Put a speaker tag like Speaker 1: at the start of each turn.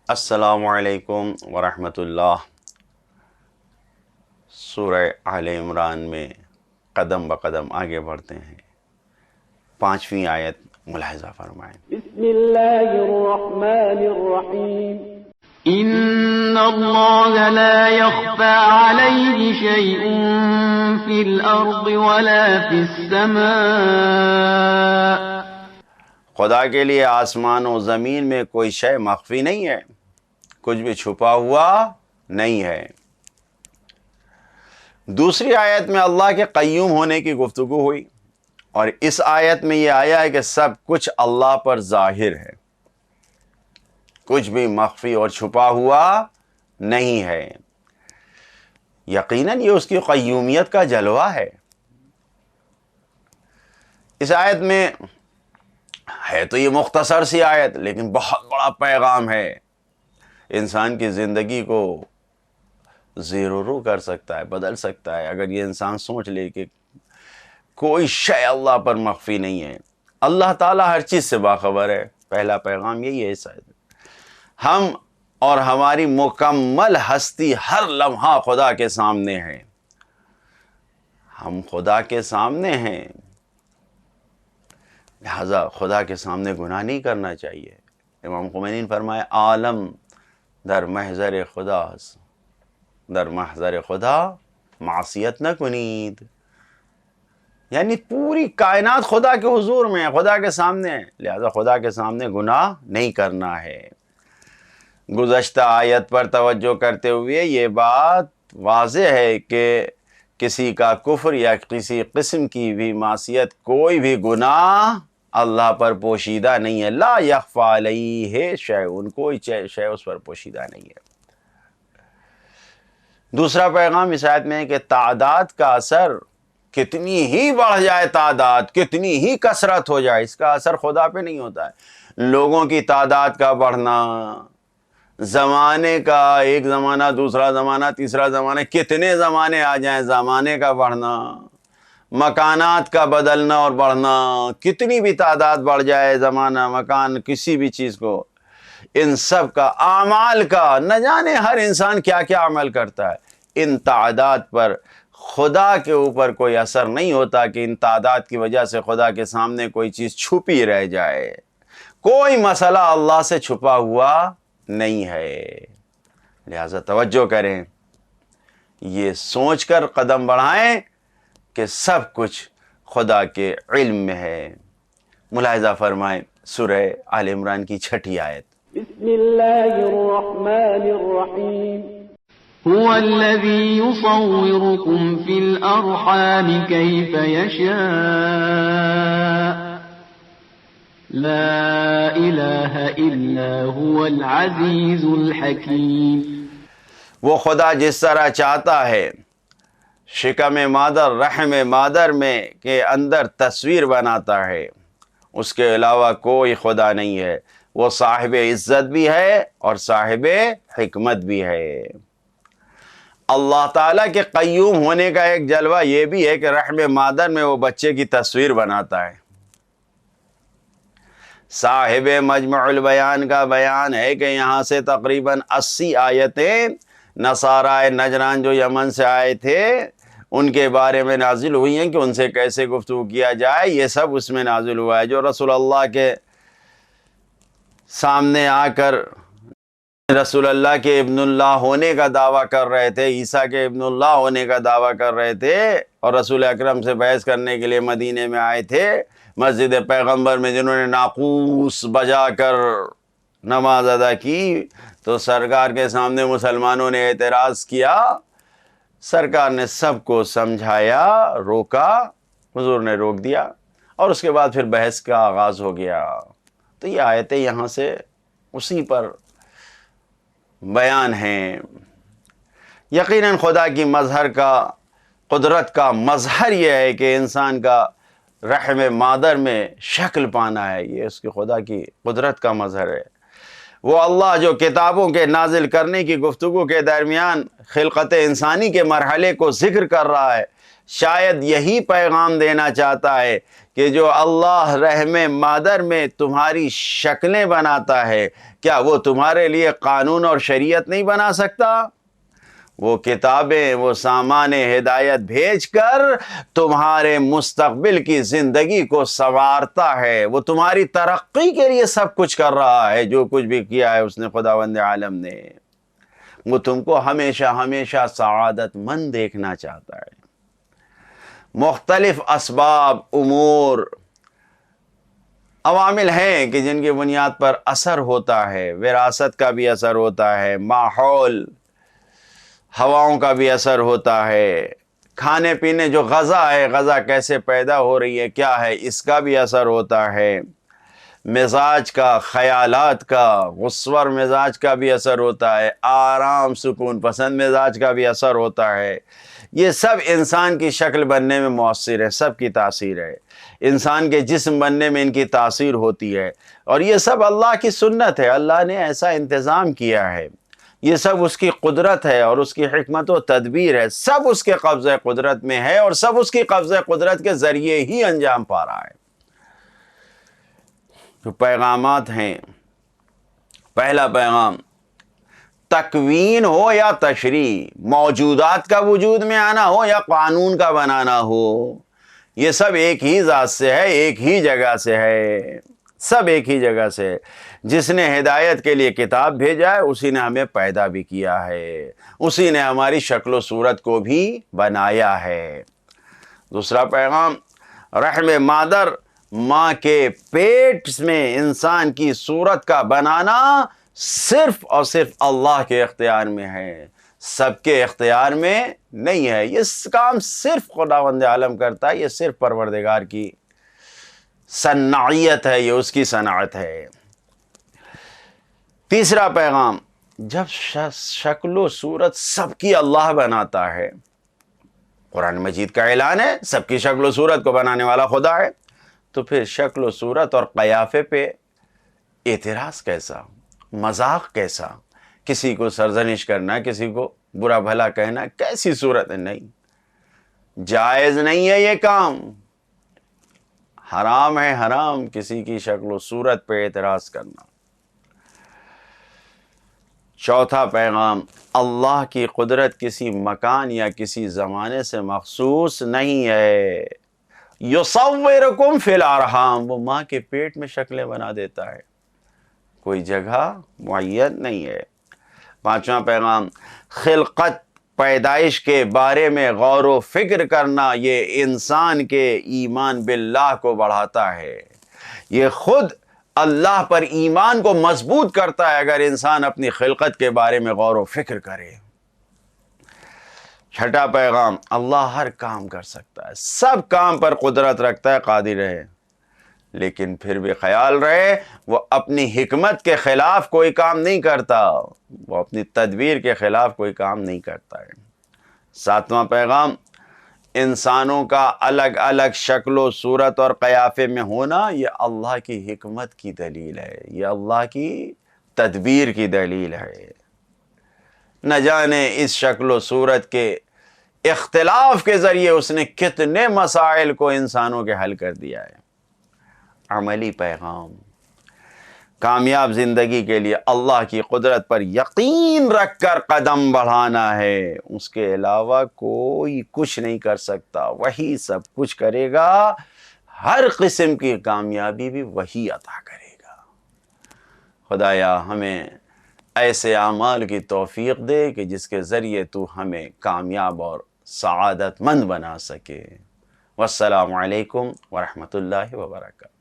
Speaker 1: السلام علیکم ورحمۃ اللہ۔ سورہ آل عمران میں قدم بقدم آگے بڑھتے ہیں۔ 5ویں آیت ملاحظہ فرمائیں۔
Speaker 2: بسم اللہ الرحمن الرحیم
Speaker 3: إن الله لا يخفى عليه شيء في الأرض ولا في السماء۔
Speaker 1: خدا کے لیے آسمان و زمین میں کوئی شے مخفی نہیں ہے، کچھ بھی چھپا ہوا نہیں ہے۔ دوسری آیت میں اللہ کے قیوم ہونے کی گفتگو ہوئی، اور اس آیت میں یہ آیا ہے کہ سب کچھ اللہ پر ظاہر ہے، کچھ بھی مخفی اور چھپا ہوا نہیں ہے۔ یقیناً یہ اس کی قیومیت کا جلوہ ہے۔ اس آیت میں ہے تو یہ مختصر سی آیت، لیکن بہت بڑا پیغام ہے، انسان کی زندگی کو زیر و رو کر سکتا ہے، بدل سکتا ہے، اگر یہ انسان سوچ لے کہ کوئی شے اللہ پر مخفی نہیں ہے، اللہ تعالیٰ ہر چیز سے باخبر ہے۔ پہلا پیغام یہی ہے اس آیت۔ ہم اور ہماری مکمل ہستی ہر لمحہ خدا کے سامنے ہے، ہم خدا کے سامنے ہیں، لہذا خدا کے سامنے گناہ نہیں کرنا چاہیے۔ امام خمینی نے فرمایا عالم در محضر خدا معصیت نہ کنید، یعنی پوری کائنات خدا کے حضور میں ہے، خدا کے سامنے ہے، لہذا خدا کے سامنے گناہ نہیں کرنا ہے۔ گزشتہ آیت پر توجہ کرتے ہوئے یہ بات واضح ہے کہ کسی کا کفر یا کسی قسم کی بھی معصیت، کوئی بھی گناہ اللہ پر پوشیدہ نہیں ہے۔ لا یخفی علیہ شیء، کوئی شے اس پر پوشیدہ نہیں ہے۔ دوسرا پیغام اس آیت میں ہے کہ تعداد کا اثر، کتنی ہی بڑھ جائے تعداد، کتنی ہی کثرت ہو جائے، اس کا اثر خدا پہ نہیں ہوتا ہے۔ لوگوں کی تعداد کا بڑھنا، زمانے کا، ایک زمانہ دوسرا زمانہ تیسرا زمانہ، کتنے زمانے آ جائیں، زمانے کا بڑھنا، مکانات کا بدلنا اور بڑھنا، کتنی بھی تعداد بڑھ جائے، زمانہ مکان کسی بھی چیز کو، ان سب کا، اعمال کا، نہ جانے ہر انسان کیا کیا عمل کرتا ہے، ان تعداد پر خدا کے اوپر کوئی اثر نہیں ہوتا کہ ان تعداد کی وجہ سے خدا کے سامنے کوئی چیز چھپی رہ جائے۔ کوئی مسئلہ اللہ سے چھپا ہوا نہیں ہے، لہذا توجہ کریں، یہ سوچ کر قدم بڑھائیں کہ سب کچھ خدا کے علم میں ہے۔ ملاحظہ فرمائیں سورہ آل عمران کی 6 آیت۔
Speaker 2: بسم اللہ الرحمن الرحیم
Speaker 3: هو الذي يصوركم في الأرحام كيف يشاء لا إله إلا هو العزيز الحكيم۔
Speaker 1: وہ خدا جس طرح چاہتا ہے شکم مادر، رحم مادر میں کے اندر تصویر بناتا ہے، اس کے علاوہ کوئی خدا نہیں ہے۔ وہ صاحب عزت بھی ہے اور صاحب حکمت بھی ہے۔ اللہ تعالیٰ کے قیوم ہونے کا ایک جلوہ یہ بھی ہے کہ رحم مادر میں وہ بچے کی تصویر بناتا ہے۔ صاحب مجمع البیان کا بیان ہے کہ یہاں سے تقریباً 80 آیتیں نصارائے نجران جو یمن سے آئے تھے ان کے بارے میں نازل ہوئی ہیں کہ ان سے کیسے گفتگو کیا جائے، یہ سب اس میں نازل ہوا ہے۔ جو رسول اللہ کے سامنے آ کر رسول اللہ کے ابن اللہ ہونے کا دعویٰ کر رہے تھے، عیسیٰ کے ابن اللہ ہونے کا دعویٰ کر رہے تھے، اور رسول اکرم سے بحث کرنے کے لیے مدینے میں آئے تھے، مسجد پیغمبر میں جنہوں نے ناقوس بجا کر نماز ادا کی، تو سرکار کے سامنے مسلمانوں نے اعتراض کیا، سرکار نے سب کو سمجھایا، روکا، حضور نے روک دیا، اور اس کے بعد پھر بحث کا آغاز ہو گیا۔ تو یہ آیتیں یہاں سے اسی پر بیان ہیں۔ یقیناً خدا کی مظہر کا، قدرت کا مظہر یہ ہے کہ انسان کا رحم مادر میں شکل پانا ہے، یہ اس کی خدا کی قدرت کا مظہر ہے۔ وہ اللہ جو کتابوں کے نازل کرنے کی گفتگو کے درمیان خلقت انسانی کے مرحلے کو ذکر کر رہا ہے، شاید یہی پیغام دینا چاہتا ہے کہ جو اللہ رحم مادر میں تمہاری شکلیں بناتا ہے، کیا وہ تمہارے لیے قانون اور شریعت نہیں بنا سکتا؟ وہ کتابیں، وہ سامان ہدایت بھیج کر تمہارے مستقبل کی زندگی کو سنوارتا ہے۔ وہ تمہاری ترقی کے لیے سب کچھ کر رہا ہے، جو کچھ بھی کیا ہے اس نے، خداوند عالم نے۔ وہ تم کو ہمیشہ ہمیشہ سعادت مند دیکھنا چاہتا ہے۔ مختلف اسباب، امور، عوامل ہیں کہ جن کی بنیاد پر اثر ہوتا ہے، وراثت کا بھی اثر ہوتا ہے، ماحول، ہواؤں کا بھی اثر ہوتا ہے، کھانے پینے جو غذا ہے، غذا کیسے پیدا ہو رہی ہے، کیا ہے، اس کا بھی اثر ہوتا ہے، مزاج کا، خیالات کا، غصور مزاج کا بھی اثر ہوتا ہے، آرام سکون پسند مزاج کا بھی اثر ہوتا ہے۔ یہ سب انسان کی شکل بننے میں مؤثر ہے، سب کی تاثیر ہے، انسان کے جسم بننے میں ان کی تاثیر ہوتی ہے، اور یہ سب اللہ کی سنت ہے، اللہ نے ایسا انتظام کیا ہے، یہ سب اس کی قدرت ہے اور اس کی حکمت و تدبیر ہے، سب اس کے قبضہ قدرت میں ہے اور سب اس کی قبضہ قدرت کے ذریعے ہی انجام پا رہا ہے۔ جو پیغامات ہیں، پہلا پیغام تکوین ہو یا تشریع، موجودات کا وجود میں آنا ہو یا قانون کا بنانا ہو، یہ سب ایک ہی ذات سے ہے، ایک ہی جگہ سے ہے، سب ایک ہی جگہ سے ہے۔ جس نے ہدایت کے لیے کتاب بھیجا ہے اسی نے ہمیں پیدا بھی کیا ہے، اسی نے ہماری شکل و صورت کو بھی بنایا ہے۔ دوسرا پیغام رحم مادر، ماں کے پیٹ میں انسان کی صورت کا بنانا صرف اور صرف اللہ کے اختیار میں ہے، سب کے اختیار میں نہیں ہے۔ یہ کام صرف خداوند عالم کرتا ہے، یہ صرف پروردگار کی صنعیت ہے، یہ اس کی صنعت ہے۔ تیسرا پیغام، جب شکل و صورت سب کی اللہ بناتا ہے، قرآن مجید کا اعلان ہے سب کی شکل و صورت کو بنانے والا خدا ہے، تو پھر شکل و صورت اور قیافے پہ اعتراض کیسا، مذاق کیسا، کسی کو سرزنش کرنا، کسی کو برا بھلا کہنا، کیسی صورت ہے؟ نہیں، جائز نہیں ہے یہ کام، حرام ہے، حرام کسی کی شکل و صورت پہ اعتراض کرنا۔ چوتھا پیغام، اللہ کی قدرت کسی مکان یا کسی زمانے سے مخصوص نہیں ہے۔ یصورکم فی الارحام، وہ ماں کے پیٹ میں شکلیں بنا دیتا ہے، کوئی جگہ معین نہیں ہے۔ پانچواں پیغام، خلقت، پیدائش کے بارے میں غور و فکر کرنا یہ انسان کے ایمان باللہ کو بڑھاتا ہے، یہ خود اللہ پر ایمان کو مضبوط کرتا ہے اگر انسان اپنی خلقت کے بارے میں غور و فکر کرے۔ چھٹا پیغام، اللہ ہر کام کر سکتا ہے، سب کام پر قدرت رکھتا ہے، قادر ہے، لیکن پھر بھی خیال رہے وہ اپنی حکمت کے خلاف کوئی کام نہیں کرتا، وہ اپنی تدبیر کے خلاف کوئی کام نہیں کرتا ہے۔ ساتواں پیغام، انسانوں کا الگ الگ شکل و صورت اور قیافے میں ہونا یہ اللہ کی حکمت کی دلیل ہے، یہ اللہ کی تدبیر کی دلیل ہے۔ نہ جانے اس شکل و صورت کے اختلاف کے ذریعے اس نے کتنے مسائل کو انسانوں کے حل کر دیا ہے۔ عملی پیغام، کامیاب زندگی کے لیے اللہ کی قدرت پر یقین رکھ کر قدم بڑھانا ہے، اس کے علاوہ کوئی کچھ نہیں کر سکتا، وہی سب کچھ کرے گا، ہر قسم کی کامیابی بھی وہی عطا کرے گا۔ خدایا ہمیں ایسے اعمال کی توفیق دے کہ جس کے ذریعے تو ہمیں کامیاب اور سعادت مند بنا سکے۔ والسلام علیکم ورحمۃ اللہ وبرکاتہ۔